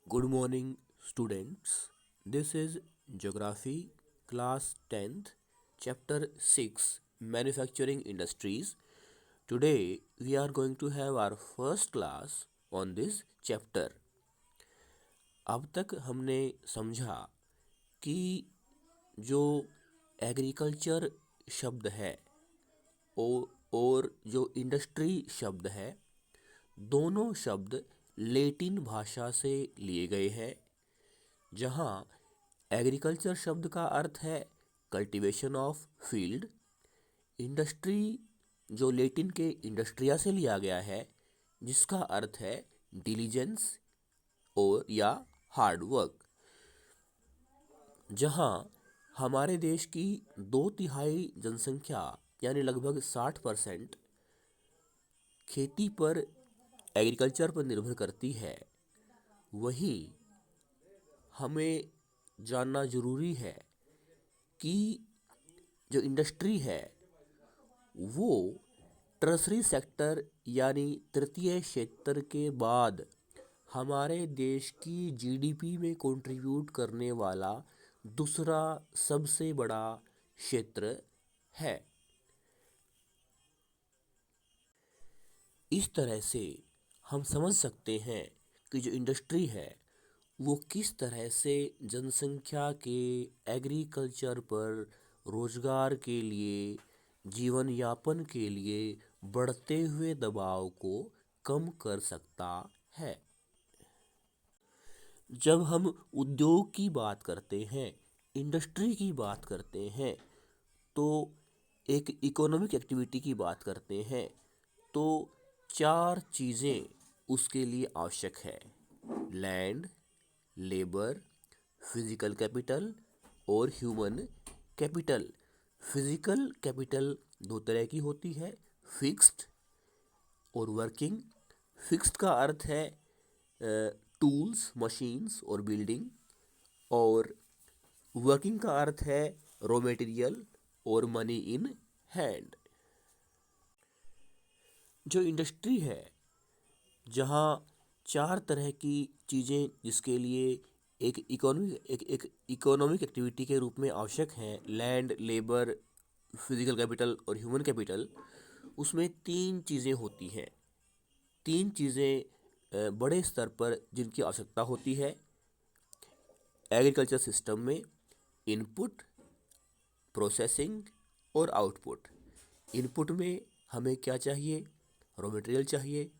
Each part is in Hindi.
Good morning, students. This is Geography, Class 10th, Chapter 6, Manufacturing Industries. Today, we are going to have our first class on this chapter. अब तक हमने समझा कि जो एग्रीकल्चर शब्द है और जो इंडस्ट्री शब्द है, दोनों शब्द लैटिन भाषा से लिए गए हैं, जहाँ एग्रीकल्चर शब्द का अर्थ है कल्टीवेशन ऑफ फील्ड। इंडस्ट्री जो लैटिन के इंडस्ट्रिया से लिया गया है, जिसका अर्थ है डिलीजेंस और या हार्ड वर्क। जहाँ हमारे देश की 2/3 जनसंख्या यानी लगभग 60% खेती पर, एग्रीकल्चर पर निर्भर करती है, वही हमें जानना ज़रूरी है कि जो इंडस्ट्री है वो टर्सरी सेक्टर यानी तृतीय क्षेत्र के बाद हमारे देश की जीडीपी में कंट्रीब्यूट करने वाला दूसरा सबसे बड़ा क्षेत्र है। इस तरह से हम समझ सकते हैं कि जो इंडस्ट्री है वो किस तरह से जनसंख्या के एग्रीकल्चर पर रोजगार के लिए, जीवन यापन के लिए बढ़ते हुए दबाव को कम कर सकता है। जब हम उद्योग की बात करते हैं, इंडस्ट्री की बात करते हैं, तो एक इकोनॉमिक एक्टिविटी की बात करते हैं, तो 4 चीज़ें उसके लिए आवश्यक है: लैंड, लेबर, फिजिकल कैपिटल और ह्यूमन कैपिटल। फिजिकल कैपिटल 2 तरह की होती है, फिक्स्ड और वर्किंग। फिक्स्ड का अर्थ है टूल्स, मशीन्स और बिल्डिंग, और वर्किंग का अर्थ है रॉ मटेरियल और मनी इन हैंड। जो इंडस्ट्री है, जहाँ 4 तरह की चीज़ें जिसके लिए एक इकोनॉमिक एक्टिविटी के रूप में आवश्यक हैं, लैंड, लेबर, फिजिकल कैपिटल और ह्यूमन कैपिटल, उसमें 3 चीज़ें होती हैं। 3 चीज़ें बड़े स्तर पर जिनकी आवश्यकता होती है एग्रीकल्चर सिस्टम में: इनपुट, प्रोसेसिंग और आउटपुट। इनपुट में हमें क्या चाहिए? रॉ मटेरियल चाहिए।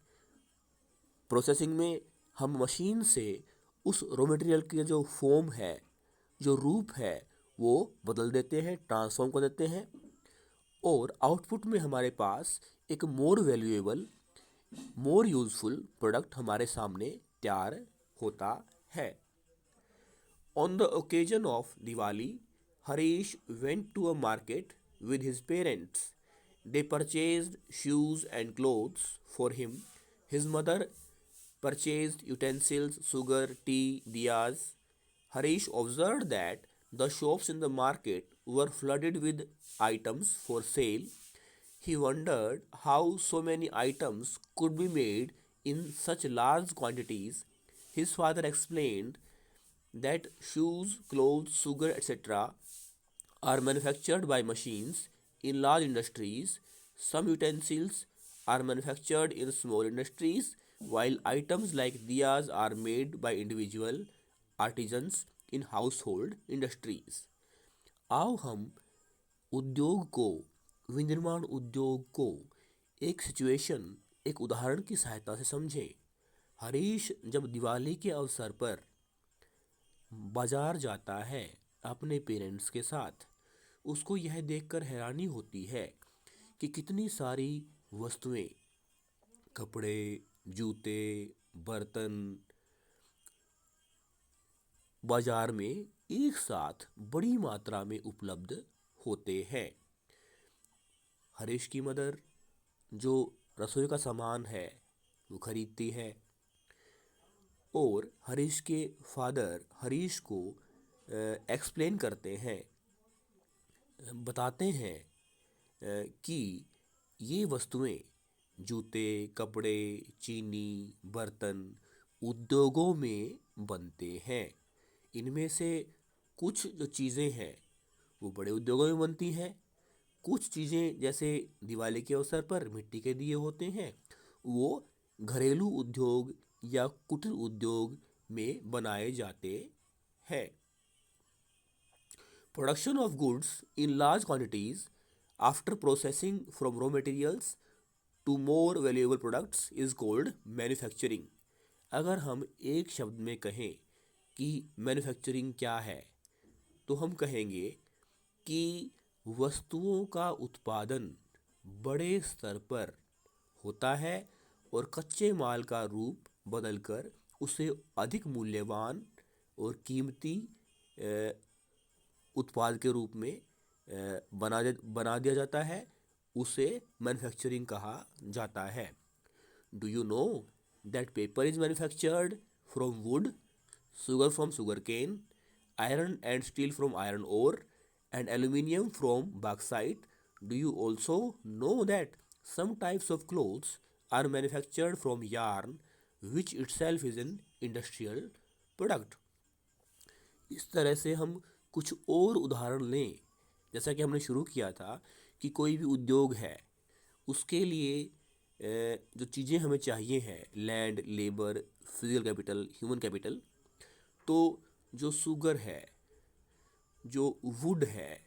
प्रोसेसिंग में हम मशीन से उस रॉ मटेरियल की जो फॉर्म है, जो रूप है, वो बदल देते हैं, ट्रांसफॉर्म कर देते हैं। और आउटपुट में हमारे पास एक more valuable, more useful product हमारे सामने तैयार होता है। On the occasion of Diwali, Harish went to a market with his parents. They purchased shoes and clothes for him. His mother purchased utensils, sugar, tea, diyas. Harish observed that the shops in the market were flooded with items for sale. He wondered how so many items could be made in such large quantities. His father explained that shoes, clothes, sugar, etc. are manufactured by machines in large industries. Some utensils are manufactured in small industries, while items like diyas are made by individual artisans in household industries. आओ हम उद्योग को, विनिर्माण उद्योग को एक उदाहरण की सहायता से समझें। हरीश जब दिवाली के अवसर पर बाजार जाता है अपने पेरेंट्स के साथ, उसको यह देखकर हैरानी होती है कि कितनी सारी वस्तुएं, कपड़े, जूते, बर्तन बाजार में एक साथ बड़ी मात्रा में उपलब्ध होते हैं। हरीश की मदर जो रसोई का सामान है वो खरीदती है, और हरीश के फादर हरीश को एक्सप्लेन करते हैं, बताते हैं कि ये वस्तुएं, जूते, कपड़े, चीनी, बर्तन उद्योगों में बनते हैं। इनमें से कुछ जो चीज़ें हैं वो बड़े उद्योगों में बनती हैं, कुछ चीज़ें जैसे दिवाली के अवसर पर मिट्टी के दिए होते हैं वो घरेलू उद्योग या कुटीर उद्योग में बनाए जाते हैं। Production of goods in large quantities after processing from raw materials to more valuable products is called manufacturing। अगर हम एक शब्द में कहें कि मैन्युफैक्चरिंग क्या है तो हम कहेंगे कि वस्तुओं का उत्पादन बड़े स्तर पर होता है और कच्चे माल का रूप बदलकर उसे अधिक मूल्यवान और कीमती उत्पाद के रूप में बना दिया जाता है, उसे मैन्युफैक्चरिंग कहा जाता है। Do you know that paper is manufactured from would, sugar from sugarcane, iron and steel from iron ore, and aluminium from bauxite? Do you also know that some types of clothes are manufactured from yarn, which itself is an industrial product? इस तरह से हम कुछ और उदाहरण लें। जैसा कि हमने शुरू किया था कि कोई भी उद्योग है उसके लिए जो चीज़ें हमें चाहिए हैं, land, labour, physical capital, human capital, तो जो शुगर है, जो वुड है,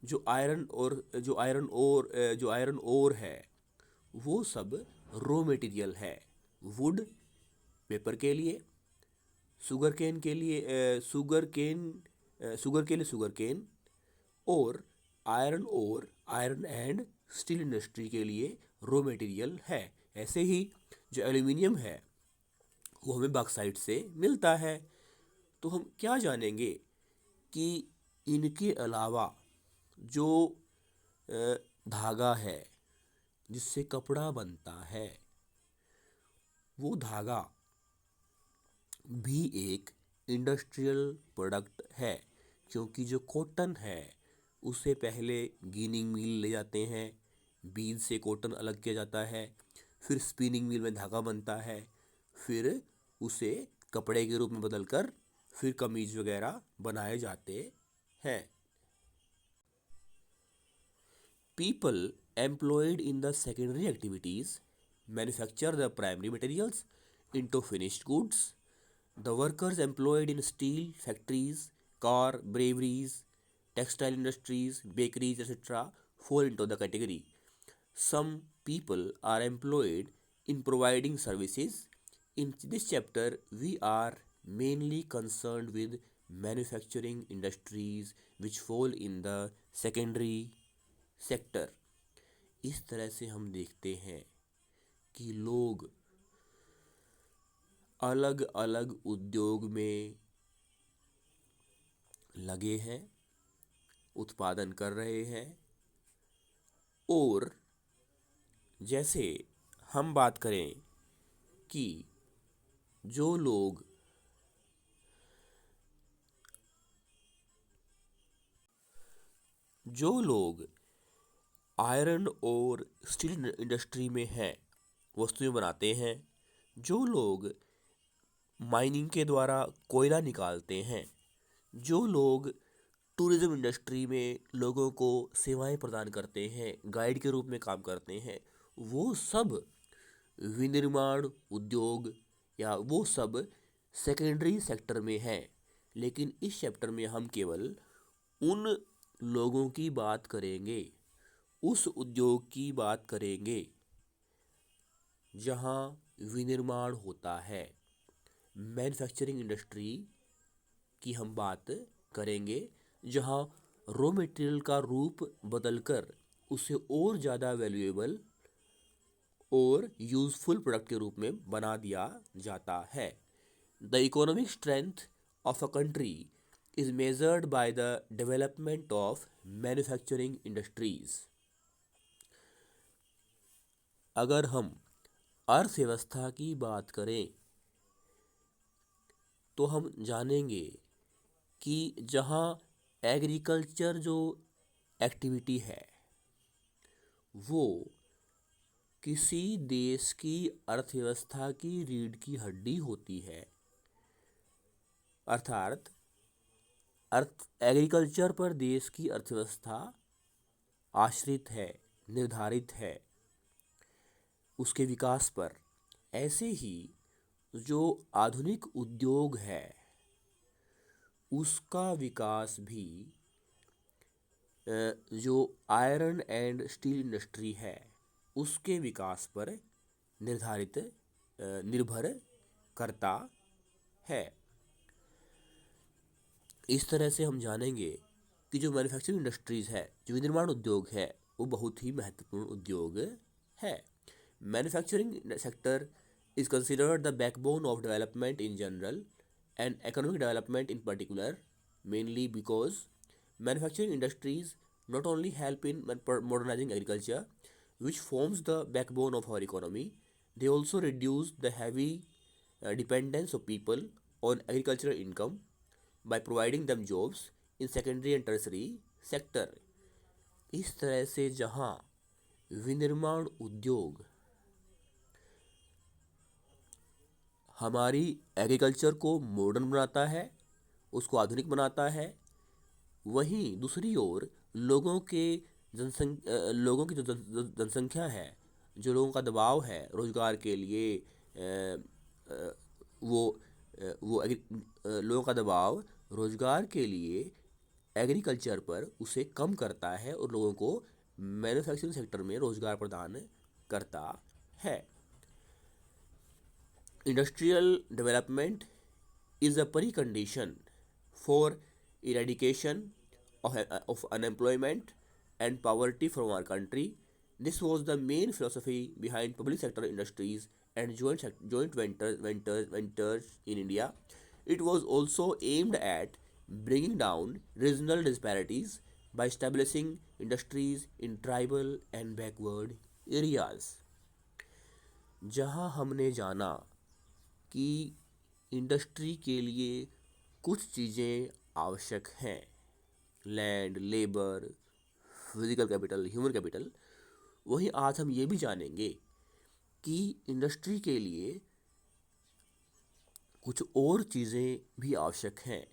जो आयरन ओर है, वो सब रॉ मटेरियल है। वुड पेपर के लिए, शुगर केन के लिए शुगर केन, और आयरन एंड स्टील इंडस्ट्री के लिए रॉ मटेरियल है। ऐसे ही जो एल्यूमिनियम है वो हमें बॉक्साइट से मिलता है। तो हम क्या जानेंगे कि इनके अलावा जो धागा है जिससे कपड़ा बनता है, वो धागा भी एक इंडस्ट्रियल प्रोडक्ट है, क्योंकि जो कॉटन है उसे पहले गिनिंग मिल ले जाते हैं, बीज से कॉटन अलग किया जाता है, फिर स्पिनिंग मिल में धागा बनता है, फिर उसे कपड़े के रूप में बदलकर फिर कमीज वगैरह बनाए जाते हैं। People employed in the secondary activities manufacture the primary materials into finished goods. The workers employed in steel factories, car, breweries, textile industries, bakeries, etc. fall into the category. Some people are employed in providing services. In this chapter, we are mainly concerned with manufacturing industries which fall in the secondary sector। इस तरह से हम देखते हैं कि लोग अलग अलग उद्योग में लगे हैं, उत्पादन कर रहे हैं, और जैसे हम बात करें कि जो लोग आयरन और स्टील इंडस्ट्री में हैं, वस्तुएं बनाते हैं, जो लोग माइनिंग के द्वारा कोयला निकालते हैं, जो लोग टूरिज्म इंडस्ट्री में लोगों को सेवाएं प्रदान करते हैं, गाइड के रूप में काम करते हैं, वो सब विनिर्माण उद्योग या वो सब सेकेंडरी सेक्टर में हैं। लेकिन इस चैप्टर में हम केवल उन लोगों की बात करेंगे, उस उद्योग की बात करेंगे जहां विनिर्माण होता है। मैन्युफैक्चरिंग इंडस्ट्री की हम बात करेंगे जहां रॉ मटेरियल का रूप बदलकर उसे और ज़्यादा वैल्यूएबल और यूजफुल प्रोडक्ट के रूप में बना दिया जाता है। The economic strength of a country is measured by the development of manufacturing industries. अगर हम अर्थव्यवस्था की बात करें तो हम जानेंगे कि जहां एग्रीकल्चर जो एक्टिविटी है वो किसी देश की अर्थव्यवस्था की रीढ़ की हड्डी होती है, अर्थात एग्रीकल्चर पर देश की अर्थव्यवस्था आश्रित है, निर्धारित है उसके विकास पर। ऐसे ही जो आधुनिक उद्योग है उसका विकास भी जो आयरन एंड स्टील इंडस्ट्री है उसके विकास पर निर्भर करता है। इस तरह से हम जानेंगे कि जो मैन्युफैक्चरिंग इंडस्ट्रीज़ है, जो विनिर्माण उद्योग है, वो बहुत ही महत्वपूर्ण उद्योग है। Manufacturing sector is considered the backbone of development in general and economic development in particular, mainly because manufacturing industries not only help in modernizing agriculture, which forms the backbone of our economy, they also reduce the heavy dependence of people on agricultural income by providing them jobs in secondary and tertiary sector. इस तरह से जहाँ विनिर्माण उद्योग हमारी एग्रीकल्चर को मॉडर्न बनाता है, उसको आधुनिक बनाता है, वहीं दूसरी ओर लोगों की जो जनसंख्या है, जो लोगों का दबाव है रोज़गार के लिए, लोगों का दबाव रोज़गार के लिए एग्रीकल्चर पर उसे कम करता है और लोगों को मैन्युफैक्चरिंग सेक्टर में रोज़गार प्रदान करता है। Industrial development is a precondition for eradication of unemployment and poverty from our country. This was the main philosophy behind public sector industries and joint ventures in India. It was also aimed at bringing down regional disparities by establishing industries in tribal and backward areas. जहां हमने जाना कि इंडस्ट्री के लिए कुछ चीज़ें आवश्यक हैं, land, labour, physical capital, human capital, वहीं आज हम ये भी जानेंगे कि इंडस्ट्री के लिए कुछ और चीज़ें भी आवश्यक हैं।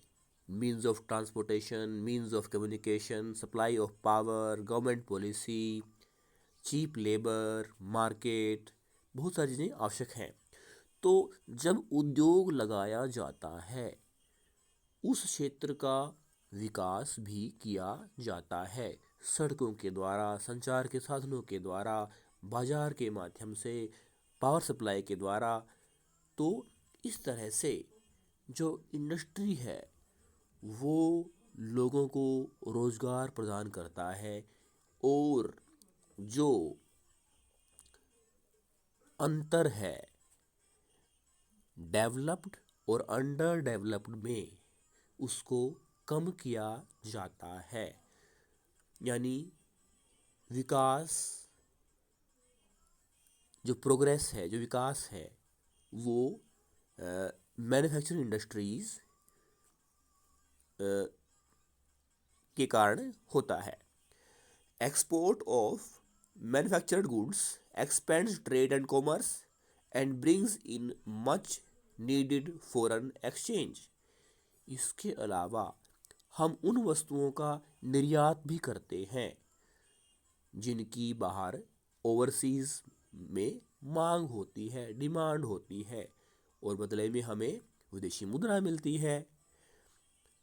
Means of transportation, means of communication, supply of power, government policy, cheap labour, market, बहुत सारी चीज़ें आवश्यक हैं। तो जब उद्योग लगाया जाता है उस क्षेत्र का विकास भी किया जाता है, सड़कों के द्वारा, संचार के साधनों के द्वारा, बाजार के माध्यम से, पावर सप्लाई के द्वारा। तो इस तरह से जो इंडस्ट्री है वो लोगों को रोज़गार प्रदान करता है और जो अंतर है डेवलप्ड और अंडर डेवलप्ड में उसको कम किया जाता है। यानी विकास, जो प्रोग्रेस है, जो विकास है, वो मैन्युफैक्चरिंग इंडस्ट्रीज़ के कारण होता है। Export of manufactured goods expends trade and commerce and brings in much needed foreign exchange. इसके अलावा हम उन वस्तुओं का निर्यात भी करते हैं जिनकी बाहर ओवरसीज़ में मांग होती है, डिमांड होती है, और बदले में हमें विदेशी मुद्रा मिलती है।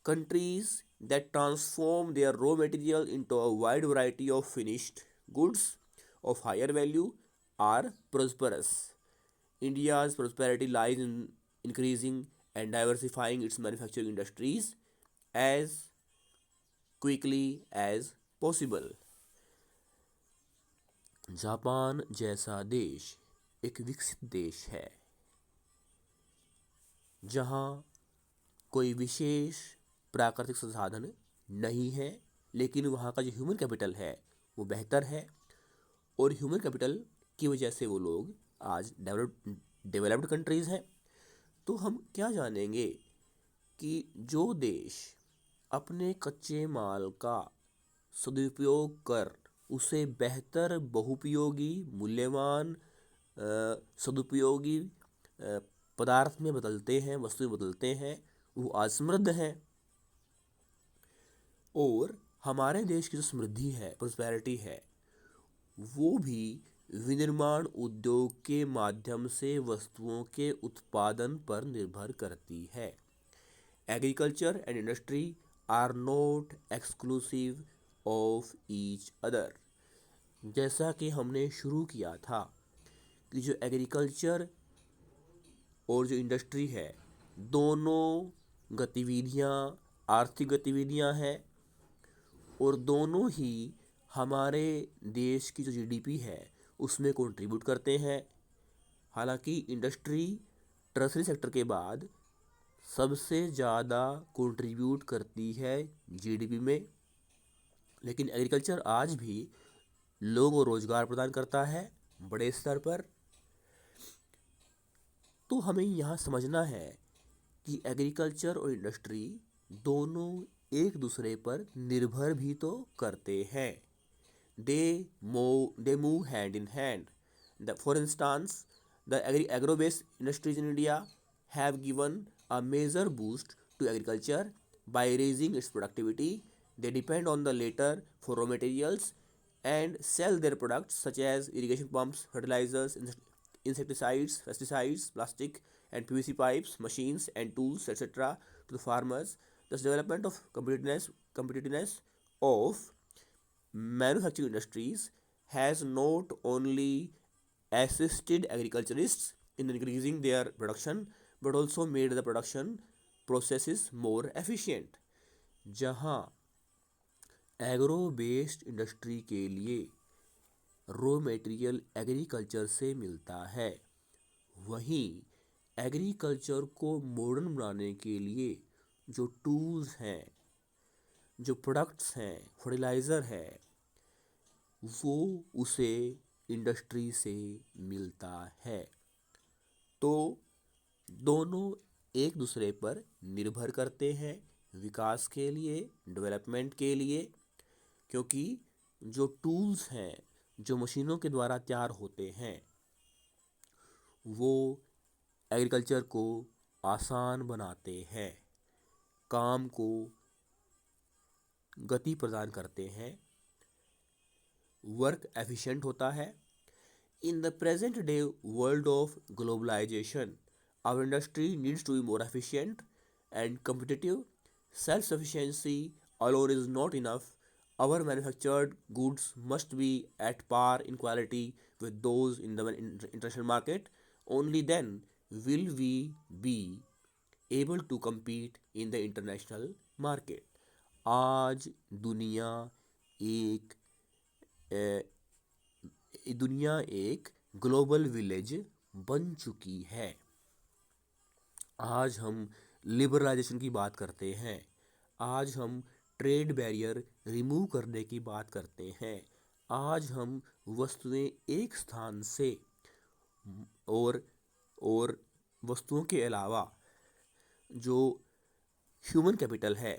Countries that transform their raw material into a wide variety of finished goods of higher value are prosperous. India's prosperity lies in increasing and diversifying its manufacturing industries as quickly as possible. Japan जैसा देश एक विकसित देश है जहाँ कोई विशेष प्राकृतिक संसाधन नहीं है, लेकिन वहाँ का जो ह्यूमन कैपिटल है वो बेहतर है, और ह्यूमन कैपिटल की वजह से वो लोग आज डेवलप्ड कंट्रीज़ हैं। तो हम क्या जानेंगे कि जो देश अपने कच्चे माल का सदुपयोग कर उसे बेहतर बहुपयोगी मूल्यवान सदुपयोगी पदार्थ में बदलते हैं, वस्तु में बदलते हैं, वो आज समृद्ध हैं। और हमारे देश की जो समृद्धि है, प्रॉस्पेरिटी है, वो भी विनिर्माण उद्योग के माध्यम से वस्तुओं के उत्पादन पर निर्भर करती है। Agriculture and industry are not exclusive of each other. जैसा कि हमने शुरू किया था कि जो एग्रीकल्चर और जो इंडस्ट्री है, दोनों गतिविधियां आर्थिक गतिविधियां हैं और दोनों ही हमारे देश की जो जीडीपी है उसमें कंट्रीब्यूट करते हैं। हालांकि इंडस्ट्री टर्सरी सेक्टर के बाद सबसे ज़्यादा कंट्रीब्यूट करती है जीडीपी में, लेकिन एग्रीकल्चर आज भी लोगों को रोजगार प्रदान करता है बड़े स्तर पर। तो हमें यहाँ समझना है कि एग्रीकल्चर और इंडस्ट्री दोनों एक दूसरे पर निर्भर भी तो करते हैं। they move hand in hand. For instance, the agro-based industries in India have given a major boost to agriculture by raising its productivity. They depend on the latter for raw materials and sell their products such as irrigation pumps, fertilizers, insecticides, pesticides, plastic and PVC pipes, machines and tools, etc. to the farmers. Thus, development of competitiveness of manufacturing industries has not only assisted agriculturists in increasing their production but also made the production processes more efficient. जहाँ एग्रो बेस्ड इंडस्ट्री के लिए रॉ मटेरियल एग्रीकल्चर से मिलता है, वहीं एग्रीकल्चर को मॉडर्न बनाने के लिए जो टूल्स हैं, जो प्रोडक्ट्स हैं, फर्टिलाइज़र है, वो उसे इंडस्ट्री से मिलता है। तो दोनों एक दूसरे पर निर्भर करते हैं विकास के लिए, डेवलपमेंट के लिए, क्योंकि जो टूल्स हैं, जो मशीनों के द्वारा तैयार होते हैं, वो एग्रीकल्चर को आसान बनाते हैं, काम को गति प्रदान करते हैं, वर्क एफिशिएंट होता है। In the present day world of globalization, our industry needs to be more efficient and competitive. Self-sufficiency alone is not enough. Our manufactured goods must be at par in quality with those in the international market. Only then will we be able to compete in the international market. आज दुनिया एक ग्लोबल विलेज बन चुकी है। आज हम लिबरलाइजेशन की बात करते हैं, आज हम ट्रेड बैरियर रिमूव करने की बात करते हैं, आज हम वस्तुएं एक स्थान से और वस्तुओं के अलावा जो ह्यूमन कैपिटल है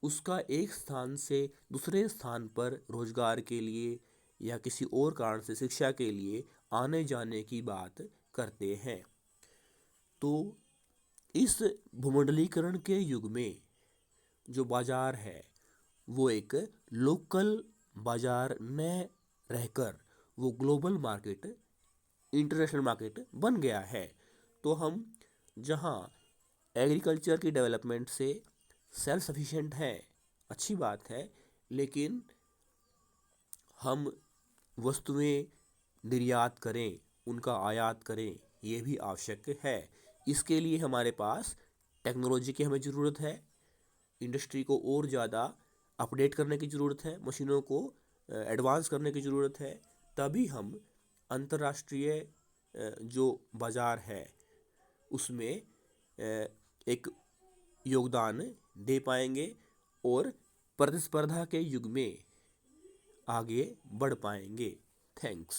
उसका एक स्थान से दूसरे स्थान पर रोजगार के लिए या किसी और कारण से शिक्षा के लिए आने जाने की बात करते हैं। तो इस भूमंडलीकरण के युग में जो बाजार है वो एक लोकल बाजार न रहकर वो ग्लोबल मार्केट, इंटरनेशनल मार्केट बन गया है। तो हम जहाँ एग्रीकल्चर की डेवलपमेंट से सेल्फ सफिशिएंट है, अच्छी बात है, लेकिन हम वस्तुएं निर्यात करें, उनका आयात करें, ये भी आवश्यक है। इसके लिए हमारे पास टेक्नोलॉजी की हमें ज़रूरत है, इंडस्ट्री को और ज़्यादा अपडेट करने की ज़रूरत है, मशीनों को एडवांस करने की ज़रूरत है, तभी हम अंतर्राष्ट्रीय जो बाज़ार है उसमें एक योगदान दे पाएंगे और प्रतिस्पर्धा के युग में आगे बढ़ पाएंगे। थैंक्स।